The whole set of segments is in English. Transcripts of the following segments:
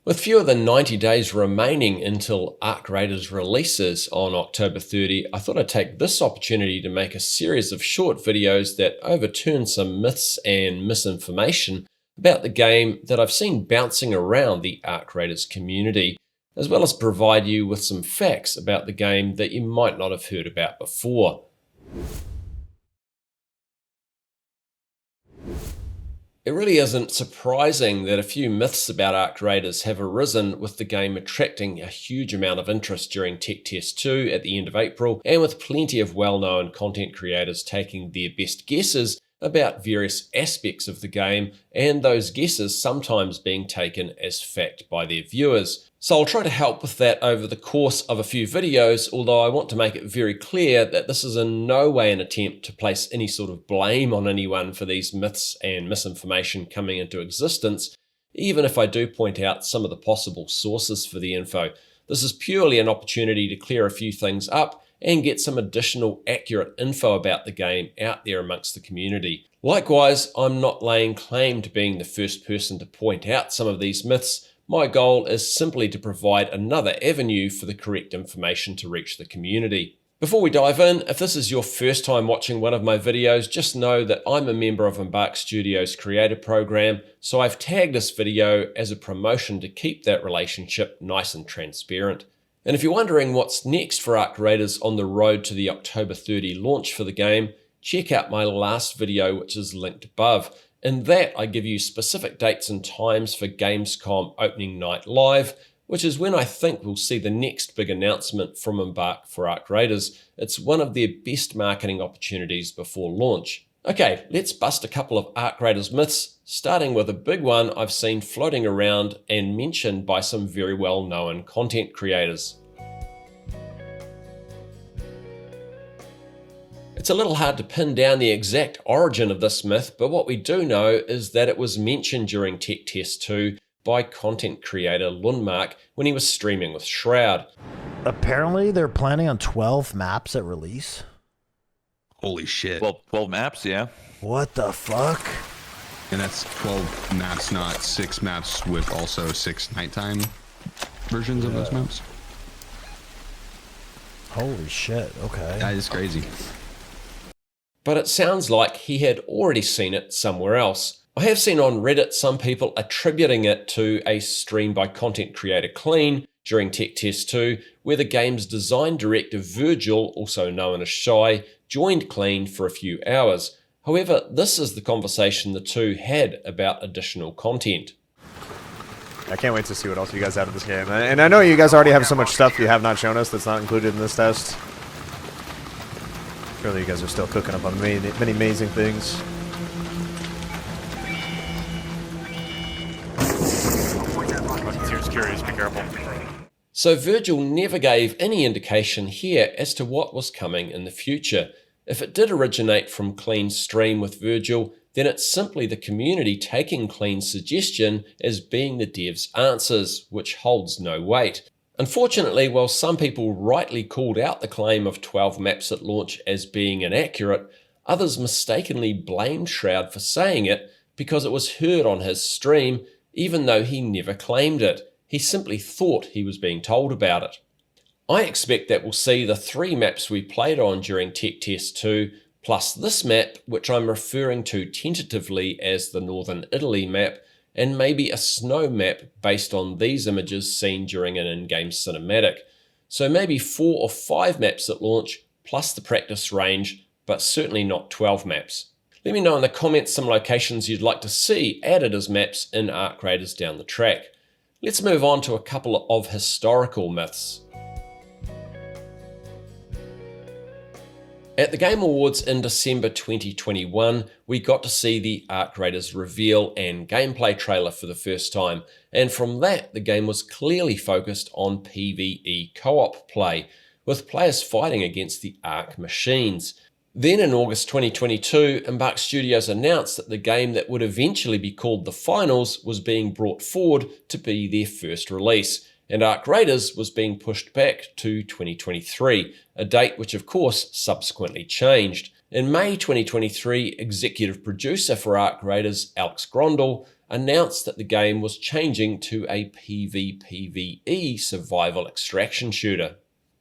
With fewer than 90 days remaining until Ark Raiders releases on October 30, I thought I'd take this opportunity to make a series of short videos that overturn some myths and misinformation about the game that I've seen bouncing around the Ark Raiders community, as well as provide you with some facts about the game that you might not have heard about before. It really isn't surprising that a few myths about Ark Raiders have arisen, with the game attracting a huge amount of interest during Tech Test 2 at the end of April, and with plenty of well-known content creators taking their best guesses about various aspects of the game, and those guesses sometimes being taken as fact by their viewers. So I'll try to help with that over the course of a few videos, although I want to make it very clear that this is in no way an attempt to place any sort of blame on anyone for these myths and misinformation coming into existence, even if I do point out some of the possible sources for the info. This is purely an opportunity to clear a few things up and get some additional accurate info about the game out there amongst the community. Likewise, I'm not laying claim to being the first person to point out some of these myths. My goal is simply to provide another avenue for the correct information to reach the community. Before we dive in, if this is your first time watching one of my videos, just know that I'm a member of Embark Studio's creator program, so I've tagged this video as a promotion to keep that relationship nice and transparent. And if you're wondering what's next for Ark Raiders on the road to the October 30 launch for the game, check out my last video, which is linked above. In that, I give you specific dates and times for Gamescom opening night live, which is when I think we'll see the next big announcement from Embark for Ark Raiders. It's one of their best marketing opportunities before launch. Okay, let's bust a couple of Ark Raiders myths, starting with a big one I've seen floating around and mentioned by some very well-known content creators. It's a little hard to pin down the exact origin of this myth, but what we do know is that it was mentioned during Tech Test 2 by content creator Lundmark when he was streaming with Shroud. Apparently they're planning on 12 maps at release. Holy shit. 12 maps, yeah. What the fuck? And that's 12 maps, not 6 maps with also 6 nighttime versions of those maps. Holy shit, okay. That is crazy. But it sounds like he had already seen it somewhere else. I have seen on Reddit some people attributing it to a stream by content creator Clean during Tech Test 2, where the game's design director Virgil, also known as Shy, joined Clean for a few hours. However, this is the conversation the two had about additional content. I can't wait to see what else you guys have in this game. And I know you guys already have so much stuff you have not shown us that's not included in this test. Surely you guys are still cooking up on many amazing things. Here's curious, be careful. So Virgil never gave any indication here as to what was coming in the future. If it did originate from Clean's stream with Virgil, then it's simply the community taking Clean's suggestion as being the dev's answers, which holds no weight. Unfortunately, while some people rightly called out the claim of 12 maps at launch as being inaccurate, others mistakenly blamed Shroud for saying it because it was heard on his stream, even though he never claimed it. He simply thought he was being told about it. I expect that we'll see the 3 maps we played on during Tech Test 2, plus this map, which I'm referring to tentatively as the Northern Italy map, and maybe a snow map based on these images seen during an in-game cinematic. So maybe 4 or 5 maps at launch, plus the practice range, but certainly not 12 maps. Let me know in the comments some locations you'd like to see added as maps in Ark Raiders down the track. Let's move on to a couple of historical myths. At the Game Awards in December 2021, we got to see the Ark Raiders reveal and gameplay trailer for the first time, and from that the game was clearly focused on PvE co-op play, with players fighting against the Ark machines. Then in August 2022, Embark Studios announced that the game that would eventually be called The Finals was being brought forward to be their first release, and Ark Raiders was being pushed back to 2023, a date which of course subsequently changed. In May 2023, executive producer for Ark Raiders Alex Grondel announced that the game was changing to a PvPvE survival extraction shooter.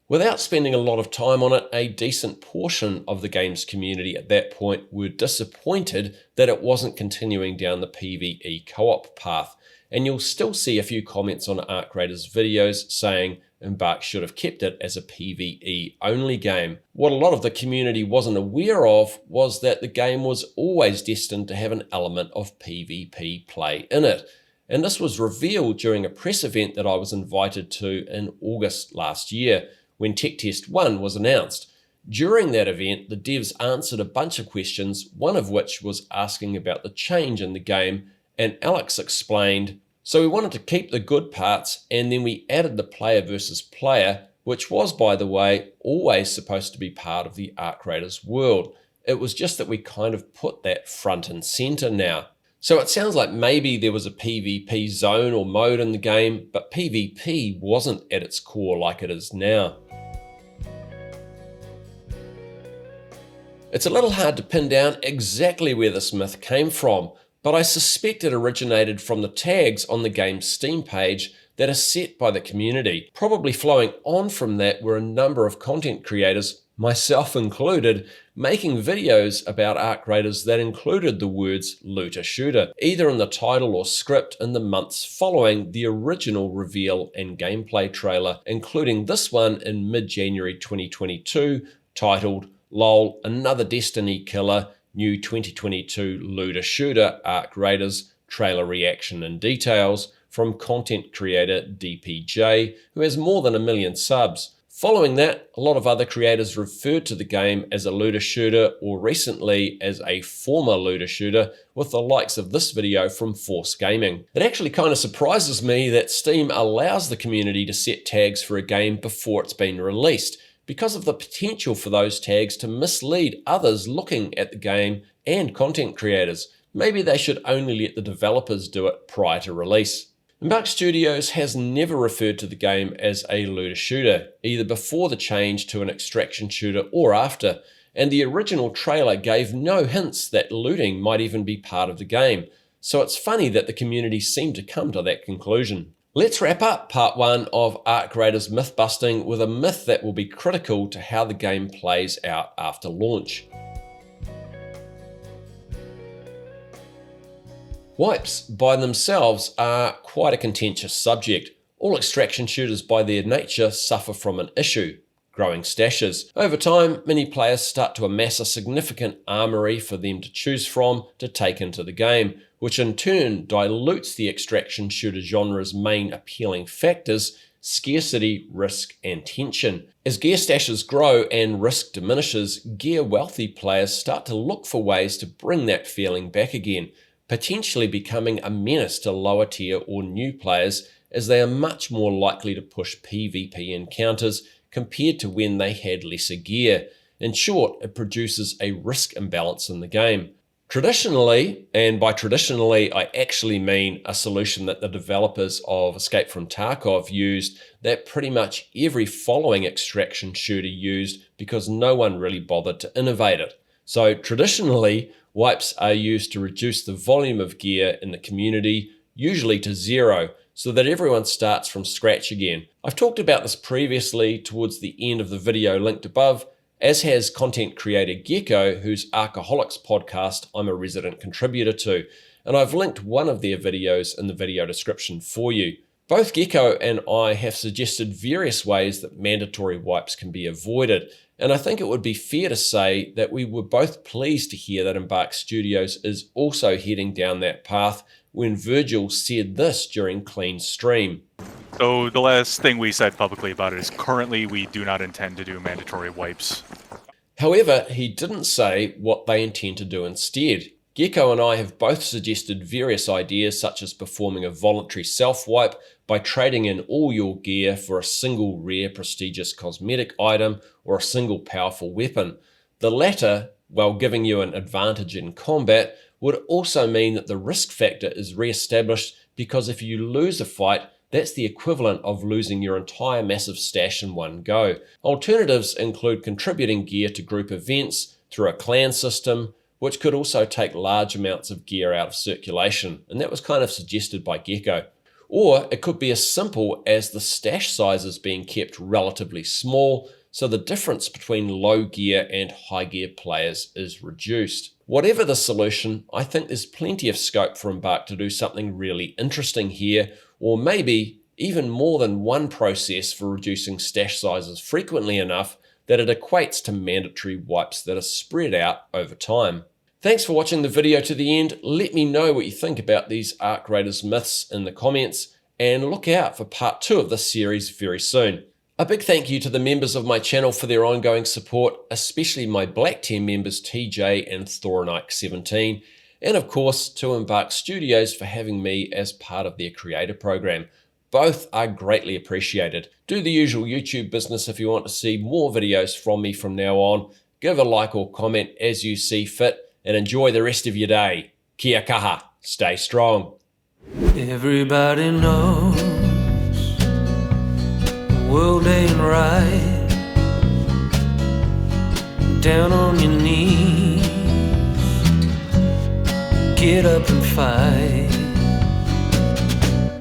Without spending a lot of time on it, a decent portion of the game's community at that point were disappointed that it wasn't continuing down the PvE co-op path, and you'll still see a few comments on Arc Raiders videos saying Embark should have kept it as a PvE-only game. What a lot of the community wasn't aware of was that the game was always destined to have an element of PvP play in it, and this was revealed during a press event that I was invited to in August last year, when Tech Test 1 was announced. During that event, the devs answered a bunch of questions, one of which was asking about the change in the game, and Alex explained, "So we wanted to keep the good parts, and then we added the player versus player, which was, by the way, always supposed to be part of the Arc Raiders world. It was just that we kind of put that front and center now." So it sounds like maybe there was a PvP zone or mode in the game, but PvP wasn't at its core like it is now. It's a little hard to pin down exactly where this myth came from, but I suspect it originated from the tags on the game's Steam page that are set by the community. Probably flowing on from that were a number of content creators, myself included, making videos about Arc Raiders that included the words looter shooter, either in the title or script in the months following the original reveal and gameplay trailer, including this one in mid-January 2022, titled "LOL, Another Destiny Killer, New 2022 Looter Shooter Arc Raiders Trailer Reaction and Details," from content creator DPJ, who has more than 1 million subs. Following that, a lot of other creators referred to the game as a looter shooter, or recently as a former looter shooter, with the likes of this video from Force Gaming. It actually kind of surprises me that Steam allows the community to set tags for a game before it's been released, because of the potential for those tags to mislead others looking at the game and content creators. Maybe they should only let the developers do it prior to release. Embark Studios has never referred to the game as a looter shooter, either before the change to an extraction shooter or after, and the original trailer gave no hints that looting might even be part of the game, so it's funny that the community seemed to come to that conclusion. Let's wrap up part 1 of Arc Raiders myth busting with a myth that will be critical to how the game plays out after launch. Wipes by themselves are quite a contentious subject. All extraction shooters by their nature suffer from an issue: growing stashes. Over time, many players start to amass a significant armory for them to choose from to take into the game, which in turn dilutes the extraction shooter genre's main appealing factors: scarcity, risk, and tension. As gear stashes grow and risk diminishes, gear-wealthy players start to look for ways to bring that feeling back again, potentially becoming a menace to lower tier or new players, as they are much more likely to push PvP encounters compared to when they had lesser gear. In short, it produces a risk imbalance in the game. Traditionally, and by traditionally I actually mean a solution that the developers of Escape from Tarkov used, that pretty much every following extraction shooter used, because no one really bothered to innovate it. So traditionally, wipes are used to reduce the volume of gear in the community, usually to 0, so that everyone starts from scratch again. I've talked about this previously towards the end of the video linked above, as has content creator Gecko, whose Archaholics podcast I'm a resident contributor to, and I've linked one of their videos in the video description for you. Both Gecko and I have suggested various ways that mandatory wipes can be avoided, and I think it would be fair to say that we were both pleased to hear that Embark Studios is also heading down that path when Virgil said this during Clean's stream. So the last thing we said publicly about it is currently we do not intend to do mandatory wipes. However, he didn't say what they intend to do instead. Gecko and I have both suggested various ideas, such as performing a voluntary self-wipe by trading in all your gear for a single rare prestigious cosmetic item or a single powerful weapon. The latter, while giving you an advantage in combat, would also mean that the risk factor is re-established, because if you lose a fight, that's the equivalent of losing your entire massive stash in one go. Alternatives include contributing gear to group events through a clan system, which could also take large amounts of gear out of circulation, and that was kind of suggested by Gecko. Or it could be as simple as the stash sizes being kept relatively small, so the difference between low gear and high gear players is reduced. Whatever the solution, I think there's plenty of scope for Embark to do something really interesting here, or maybe even more than one process for reducing stash sizes frequently enough that it equates to mandatory wipes that are spread out over time. Thanks for watching the video to the end. Let me know what you think about these Arc Raiders myths in the comments, and look out for part 2 of this series very soon. A big thank you to the members of my channel for their ongoing support, especially my Black Tier members TJ and Thoronike17, and of course to Embark Studios for having me as part of their creator program. Both are greatly appreciated. Do the usual YouTube business if you want to see more videos from me from now on. Give a like or comment as you see fit, and enjoy the rest of your day. Kia kaha. Stay strong. Everybody knows the world ain't right. Down on your knees, get up and fight.